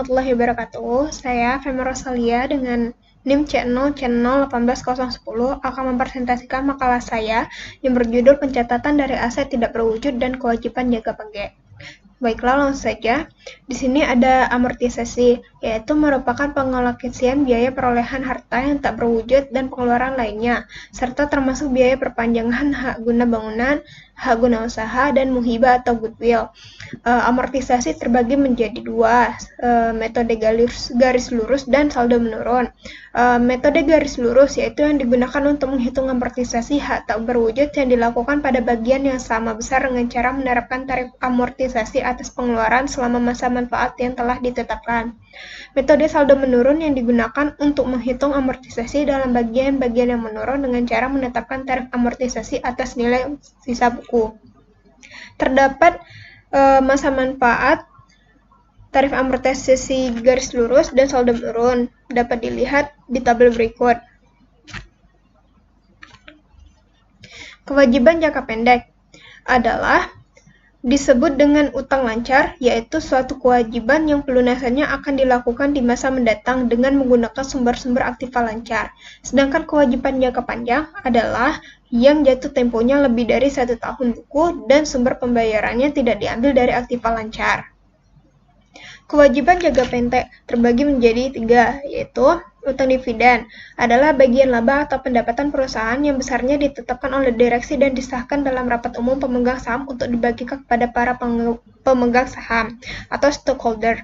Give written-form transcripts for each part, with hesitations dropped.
Warahmatullahi wabarakatuh. Saya Fema Rosalia dengan NIM C0 akan mempresentasikan makalah saya yang berjudul Pencatatan dari Aset Tidak Berwujud dan Kewajiban Jangka Pendek. Baiklah, langsung saja. Di sini ada amortisasi, yaitu merupakan pengalokasian biaya perolehan harta yang tak berwujud dan pengeluaran lainnya, serta termasuk biaya perpanjangan hak guna bangunan, hak guna usaha, dan muhibah atau goodwill. Amortisasi terbagi menjadi dua, metode garis lurus dan saldo menurun. Metode garis lurus yaitu yang digunakan untuk menghitung amortisasi hak tak berwujud yang dilakukan pada bagian yang sama besar dengan cara menerapkan tarif amortisasi atas pengeluaran selama masa manfaat yang telah ditetapkan. Metode saldo menurun yang digunakan untuk menghitung amortisasi dalam bagian-bagian yang menurun dengan cara menetapkan tarif amortisasi atas nilai sisa buku. Terdapat masa manfaat, tarif amortisasi garis lurus, dan saldo menurun dapat dilihat di tabel berikut. Kewajiban jangka pendek adalah disebut dengan utang lancar, yaitu suatu kewajiban yang pelunasannya akan dilakukan di masa mendatang dengan menggunakan sumber-sumber aktiva lancar. Sedangkan kewajiban jangka panjang adalah yang jatuh temponya lebih dari 1 tahun buku dan sumber pembayarannya tidak diambil dari aktiva lancar. Kewajiban jangka pendek terbagi menjadi 3, yaitu utang dividen adalah bagian laba atau pendapatan perusahaan yang besarnya ditetapkan oleh direksi dan disahkan dalam rapat umum pemegang saham untuk dibagikan kepada para pemegang saham atau stakeholder.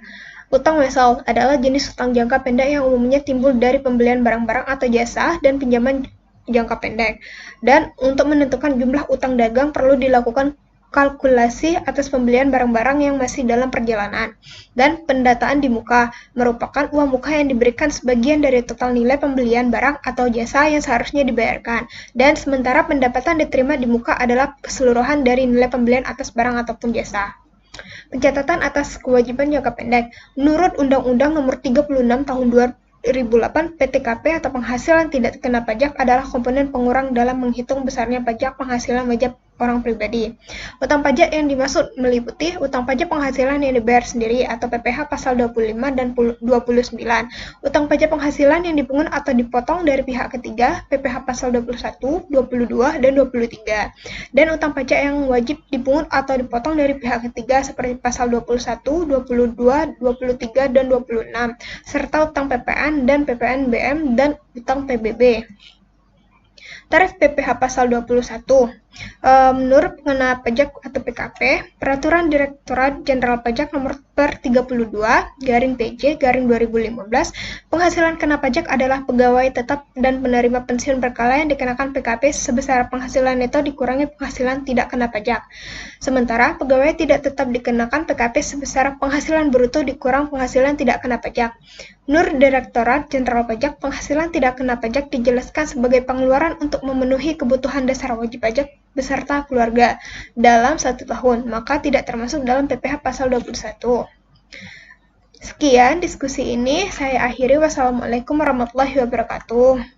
Utang wesel adalah jenis utang jangka pendek yang umumnya timbul dari pembelian barang-barang atau jasa dan pinjaman jangka pendek. Dan untuk menentukan jumlah utang dagang perlu dilakukan kalkulasi atas pembelian barang-barang yang masih dalam perjalanan. Dan pendataan di muka merupakan uang muka yang diberikan sebagian dari total nilai pembelian barang atau jasa yang seharusnya dibayarkan. Dan sementara pendapatan diterima di muka adalah keseluruhan dari nilai pembelian atas barang ataupun jasa. Pencatatan atas kewajiban jangka pendek. Menurut Undang-Undang Nomor 36 Tahun 2008, PTKP atau penghasilan tidak kena pajak adalah komponen pengurang dalam menghitung besarnya pajak penghasilan wajib orang pribadi. Utang pajak yang dimaksud meliputi utang pajak penghasilan yang dibayar sendiri atau PPh pasal 25 dan 29, utang pajak penghasilan yang dipungut atau dipotong dari pihak ketiga, PPh pasal 21, 22, dan 23, dan utang pajak yang wajib dipungut atau dipotong dari pihak ketiga seperti pasal 21, 22, 23, dan 26, serta utang PPN dan PPNBM dan utang PBB. Tarif PPh pasal 21. Menurut pengenaan pajak atau PKP, Peraturan Direktorat Jenderal Pajak Nomor per 32/PJ/2015, penghasilan kena pajak adalah pegawai tetap dan penerima pensiun berkala yang dikenakan PKP sebesar penghasilan neto dikurangi penghasilan tidak kena pajak. Sementara pegawai tidak tetap dikenakan PKP sebesar penghasilan bruto dikurang penghasilan tidak kena pajak. Menurut Direktorat Jenderal Pajak, penghasilan tidak kena pajak dijelaskan sebagai pengeluaran untuk memenuhi kebutuhan dasar wajib pajak beserta keluarga dalam 1 tahun, maka tidak termasuk dalam PPh pasal 21. Sekian diskusi ini, saya akhiri. Wassalamualaikum warahmatullahi wabarakatuh.